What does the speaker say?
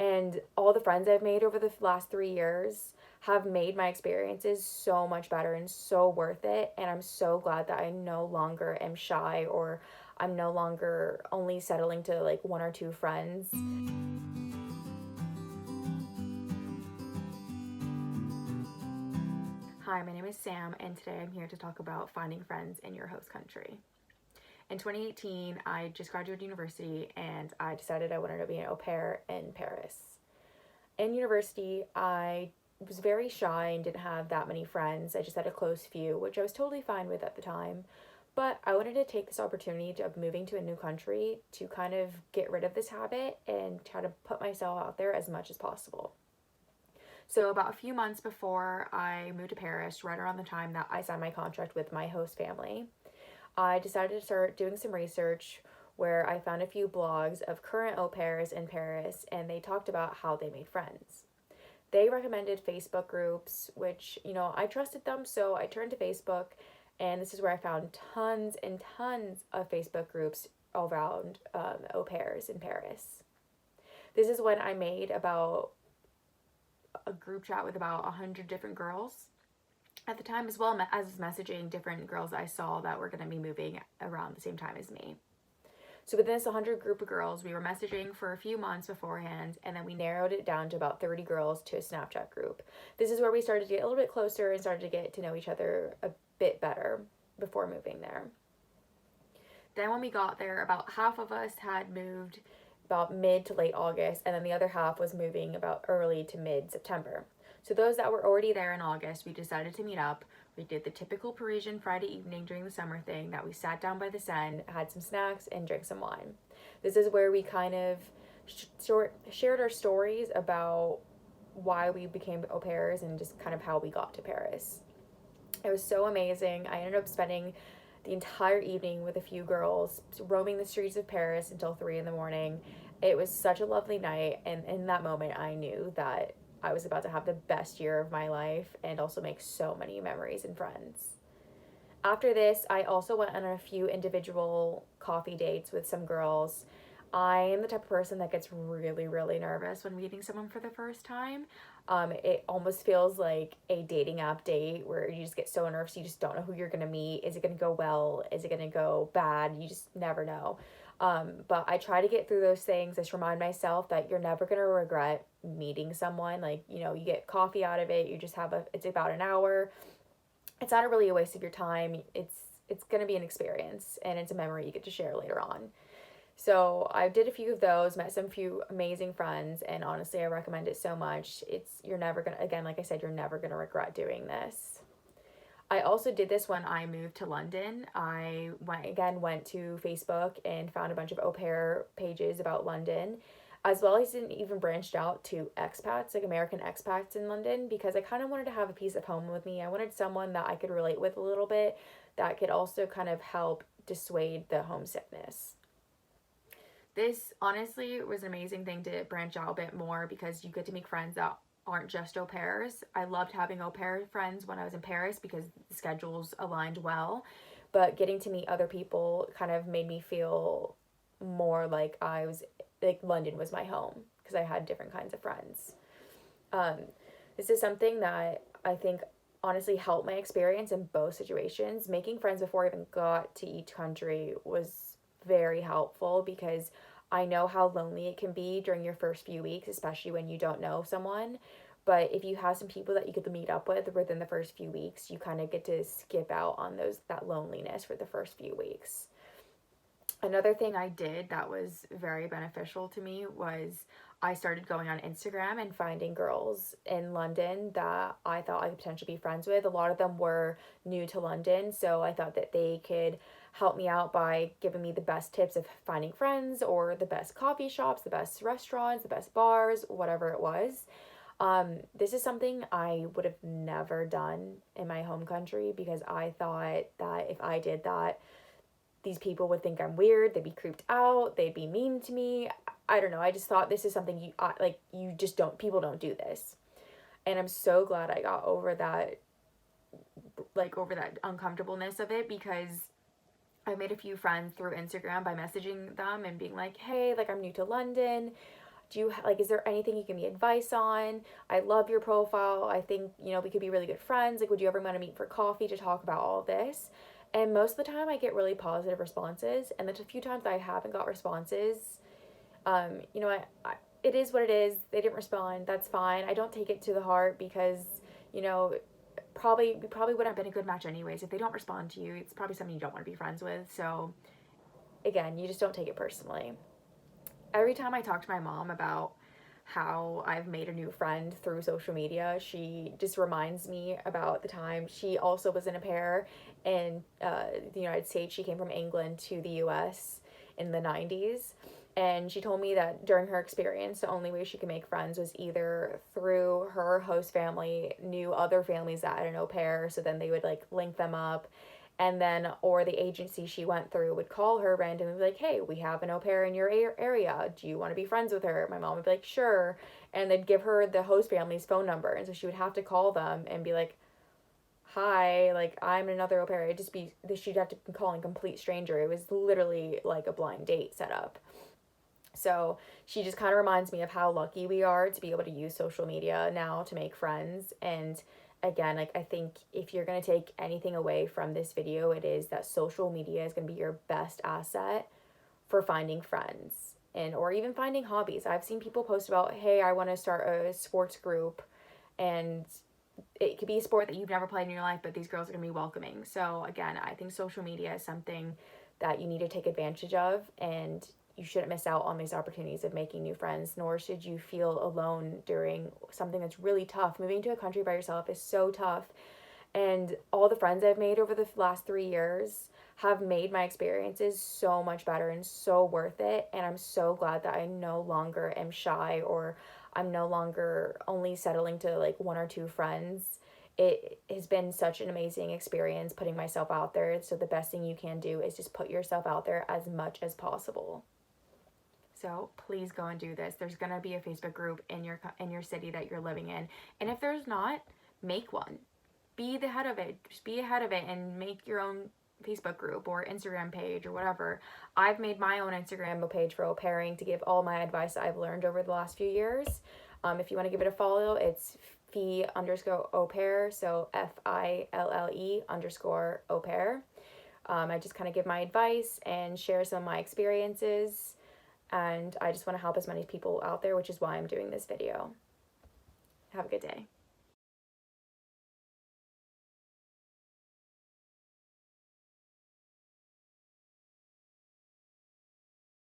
And all the friends I've made over the last 3 years have made my experiences so much better and so worth it. And I'm so glad that I no longer am shy, or I'm no longer only settling to like one or two friends. Hi, my name is Sam, and today I'm here to talk about finding friends in your host country. In 2018, I just graduated university and I decided I wanted to be an au pair in Paris. In university, I was very shy and didn't have that many friends. I just had a close few, which I was totally fine with at the time. But I wanted to take this opportunity of moving to a new country to kind of get rid of this habit and try to put myself out there as much as possible. So, about a few months before I moved to Paris, right around the time that I signed my contract with my host family, I decided to start doing some research where I found a few blogs of current au pairs in Paris, and they talked about how they made friends. They recommended Facebook groups, which, I trusted them, so I turned to Facebook, and this is where I found tons and tons of Facebook groups around au pairs in Paris. This is when I made about a group chat with about 100 different girls at the time, as well as messaging different girls I saw that were going to be moving around the same time as me. So within this 100 group of girls, we were messaging for a few months beforehand, and then we narrowed it down to about 30 girls to a Snapchat group. This is where we started to get a little bit closer and started to get to know each other a bit better before moving there. Then when we got there, about half of us had moved about mid to late August, and then the other half was moving about early to mid September. So those that were already there in August, we decided to meet up. We did the typical Parisian Friday evening during the summer thing that we sat down by the Seine, had some snacks, and drank some wine. This is where we kind of shared our stories about why we became au pairs and just kind of how we got to Paris. It was so amazing. I ended up spending the entire evening with a few girls, roaming the streets of Paris until 3 in the morning. It was such a lovely night, and in that moment, I knew that I was about to have the best year of my life and also make so many memories and friends. After this, I also went on a few individual coffee dates with some girls. I am the type of person that gets really, really nervous when meeting someone for the first time. It almost feels like a dating app date where you just get so nervous, you just don't know who you're going to meet. Is it going to go well? Is it going to go bad? You just never know. But I try to get through those things. I just remind myself that you're never going to regret meeting someone. Like, you get coffee out of it. You just it's about an hour. It's not really a waste of your time. It's going to be an experience, and it's a memory you get to share later on. So I did a few of those, met some few amazing friends, and honestly, I recommend it so much. You're never gonna, again, like I said, you're never gonna regret doing this. I also did this when I moved to London. I went to Facebook and found a bunch of au pair pages about London, as well as even branched out to expats, like American expats in London, because I kind of wanted to have a piece of home with me. I wanted someone that I could relate with a little bit, that could also kind of help dissuade the homesickness. This honestly was an amazing thing to branch out a bit more because you get to make friends that aren't just au pairs. I loved having au pair friends when I was in Paris because the schedules aligned well, but getting to meet other people kind of made me feel more like London was my home because I had different kinds of friends. Um, this is something that I think honestly helped my experience in both situations. Making friends before I even got to each country was very helpful because I know how lonely it can be during your first few weeks, especially when you don't know someone. But if you have some people that you get to meet up with within the first few weeks, you kind of get to skip out on that loneliness for the first few weeks. Another thing I did that was very beneficial to me was I started going on Instagram and finding girls in London that I thought I could potentially be friends with. A lot of them were new to London, so I thought that they could help me out by giving me the best tips of finding friends or the best coffee shops, the best restaurants, the best bars, whatever it was. This is something I would have never done in my home country because I thought that if I did that, these people would think I'm weird, they'd be creeped out, they'd be mean to me. I don't know. I just thought this is something you just don't, people don't do this. And I'm so glad I got over that uncomfortableness of it because I made a few friends through Instagram by messaging them and being like, "Hey, like I'm new to London. is there anything you can give me advice on? I love your profile. I think, we could be really good friends. Like, would you ever want to meet for coffee to talk about all of this? And most of the time I get really positive responses. And the few times I haven't got responses, it is what it is. They didn't respond. That's fine. I don't take it to the heart because, you know, we probably wouldn't have been a good match anyways. If they don't respond to you, it's probably something you don't want to be friends with. So again, you just don't take it personally. Every time I talk to my mom about how I've made a new friend through social media, she just reminds me about the time she also was in a pair in the United States. She came from England to the US in the 90s. And she told me that during her experience, the only way she could make friends was either through her host family, knew other families that had an au pair, so then they would like link them up. And then, or the agency she went through would call her randomly, be like, hey, we have an au pair in your area. Do you want to be friends with her? My mom would be like, sure. And they'd give her the host family's phone number. And so she would have to call them and be like, hi, like, I'm another au pair. She'd have to be calling a complete stranger. It was literally like a blind date set up. So she just kind of reminds me of how lucky we are to be able to use social media now to make friends. And again, like, I think if you're going to take anything away from this video, it is that social media is going to be your best asset for finding friends or even finding hobbies. I've seen people post about, hey, I want to start a sports group, and it could be a sport that you've never played in your life, but these girls are going to be welcoming. So again, I think social media is something that you need to take advantage of, and you shouldn't miss out on these opportunities of making new friends, nor should you feel alone during something that's really tough. Moving to a country by yourself is so tough. And all the friends I've made over the last 3 years have made my experiences so much better and so worth it. And I'm so glad that I no longer am shy, or I'm no longer only settling to like one or two friends. It has been such an amazing experience putting myself out there. So the best thing you can do is just put yourself out there as much as possible. So please go and do this. There's going to be a Facebook group in your city that you're living in. And if there's not, make one. Be the head of it. Just be ahead of it and make your own Facebook group or Instagram page or whatever. I've made my own Instagram page for au pairing to give all my advice I've learned over the last few years. If you want to give it a follow, it's Fille_au_pair. So FILLE_au pair. I just kind of give my advice and share some of my experiences. And I just want to help as many people out there, which is why I'm doing this video. Have a good day.